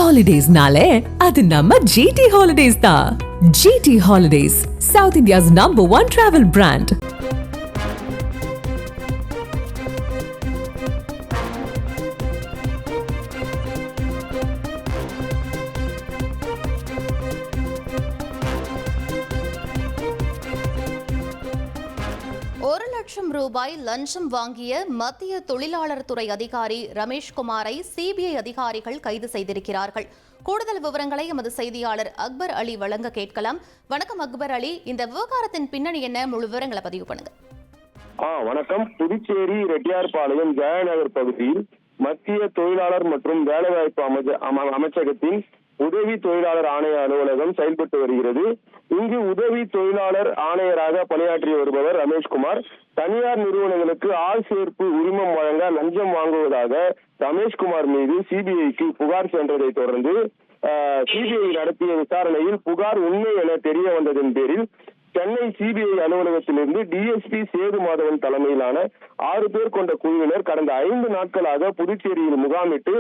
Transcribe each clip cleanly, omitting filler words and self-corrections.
Holidays-nale, அது நம்ம GT Holidays தான். GT Holidays, South India's #1 travel brand. ரூபாய் லஞ்சம் வாங்கிய மத்திய தொழிலாளர் துறை அதிகாரி ரமேஷ்குமாரை சிபிஐ அதிகாரிகள் கைது செய்திருக்கிறார்கள். கூடுதல் விவரங்களை எமது செய்தியாளர் அக்பர் அலி வழங்க கேட்கலாம். வணக்கம் அக்பர் அலி, இந்த விவகாரத்தின் பின்னணி என்ன, முழு விவரங்களை பதிவு பண்ணுங்க. வணக்கம். புதுச்சேரி ரெட்டியார்பாளையம் ஜெயநகர் பகுதியில் மத்திய தொழிலாளர் மற்றும் வேலைவாய்ப்பு அமைச்சகத்தின் உதவி தொழிலாளர் ஆணைய அலுவலகம் செயல்பட்டு வருகிறது. இங்கு உதவி தொழிலாளர் ஆணையராக பணியாற்றி வருபவர் ரமேஷ்குமார் தனியார் நிறுவனங்களுக்கு ஆள் சேர்ப்பு உரிமம் வழங்க லஞ்சம் வாங்குவதாக ரமேஷ்குமார் மீது சிபிஐக்கு புகார் சென்றதை தொடர்ந்து சிபிஐ நடத்திய விசாரணையில் புகார் உண்மை என தெரிய வந்ததன் பேரில் சென்னை சிபிஐ அலுவலகத்திலிருந்து டிஎஸ்பி சேது மாதவன் தலைமையிலான 6 பேர் கொண்ட குழுவினர் கடந்த 5 நாட்களாக புதுச்சேரியில் முகாமிட்டு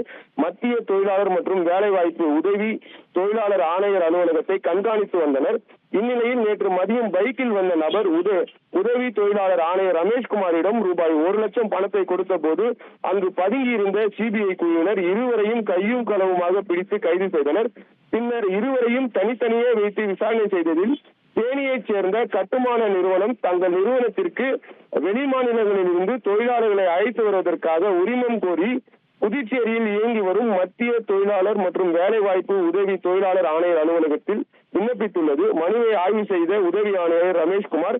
மத்திய தொழிலாளர் மற்றும் வேலைவாய்ப்பு உதவி தொழிலாளர் ஆணையர் அலுவலகத்தை கண்காணித்து வந்தனர். இந்நிலையில் நேற்று மதியம் பைக்கில் வந்த நபர் உதவி தொழிலாளர் ஆணையர் ரமேஷ்குமாரிடம் ரூபாய் 1 லட்சம் பணத்தை கொடுத்த போது அங்கு பதுங்கியிருந்த சிபிஐ குழுவினர் இருவரையும் கையும் களவுமாக பிடித்து கைது செய்தனர். பின்னர் இருவரையும் தனித்தனியே வைத்து விசாரணை செய்ததில் தேனியைச் சேர்ந்த கட்டுமான நிறுவனம் தங்கள் நிறுவனத்திற்கு வெளிமாநிலங்களில் இருந்து தொழிலாளர்களை அழைத்து வருவதற்காக உரிமம் கோரி புதுச்சேரியில் இயங்கி வரும் மத்திய தொழிலாளர் மற்றும் வேலைவாய்ப்பு உதவி தொழிலாளர் ஆணையர் அலுவலகத்தில் விண்ணப்பித்துள்ளது. மனுவை ஆய்வு செய்த உதவி ஆணையர் ரமேஷ்குமார்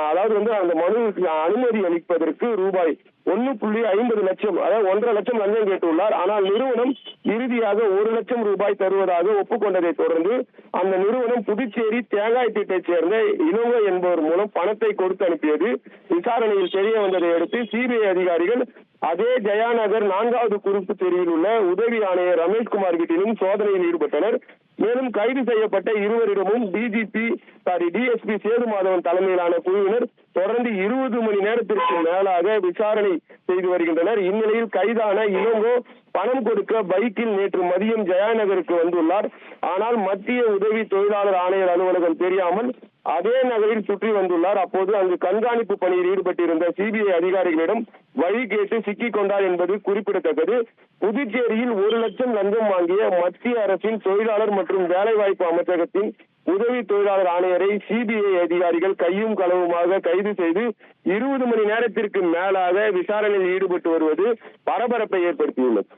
அதாவது அந்த மனுவுக்கு அனுமதி அளிப்பதற்கு ரூபாய் 1.50 லட்சம், அதாவது 1.5 லட்சம் லஞ்சம் கேட்டுள்ளார். ஆனால் நிறுவனம் இறுதியாக 1 லட்சம் ரூபாய் தருவதாக ஒப்புக்கொண்டதை தொடர்ந்து அந்த நிறுவனம் புதுச்சேரி தேங்காய்பேட்டையைச் சேர்ந்த இளங்கோ என்பவர் மூலம் பணத்தை கொடுத்து அனுப்பியது விசாரணையில் தெரிய வந்ததை அடுத்து சிபிஐ அதிகாரிகள் அதே ஜெயாநகர் 4வது குறுப்பு தெருவில் உள்ள உதவி ஆணையர் ரமேஷ்குமார் வீட்டிலும் சோதனையில் ஈடுபட்டனர். மேலும் கைது செய்யப்பட்ட இருவரிடமும் டிஎஸ்பி சேது மாதவன் தலைமையிலான குழுவினர் தொடர்ந்து 20 மணி நேரத்திற்கு மேலாக விசாரணை செய்து வருகின்றனர். இந்நிலையில் கைதான இளங்கோ பணம் கொடுக்க பைக்கில் நேற்று மதியம் ஜெயாநகருக்கு வந்துள்ளார். ஆனால் மத்திய உதவி தொழிலாளர் ஆணையர் அலுவலகம் தெரியாமல் அதே நகரில் சுற்றி வந்துள்ளார். அப்போது அங்கு கண்காணிப்பு பணியில் ஈடுபட்டிருந்த சிபிஐ அதிகாரிகளிடம் வழி கேட்டு சிக்கிக் கொண்டார் என்பது குறிப்பிடத்தக்கது. புதுச்சேரியில் 1 லட்சம் லஞ்சம் வாங்கிய மத்திய அரசின் தொழிலாளர் மற்றும் வேலைவாய்ப்பு அமைச்சகத்தின் உதவி தொழிலாளர் ஆணையரை சிபிஐ அதிகாரிகள் கையும் களவுமாக கைது செய்து 20 மணி நேரத்திற்கு மேலாக விசாரணையில் ஈடுபட்டு வருவது பரபரப்பை ஏற்படுத்தியுள்ளது.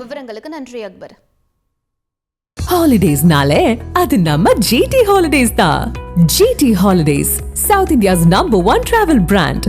விவரங்களுக்கு நன்றி அக்பர். Holidays-nale, அது நம்ம GT Holidays தான். GT Holidays, South India's #1 travel brand.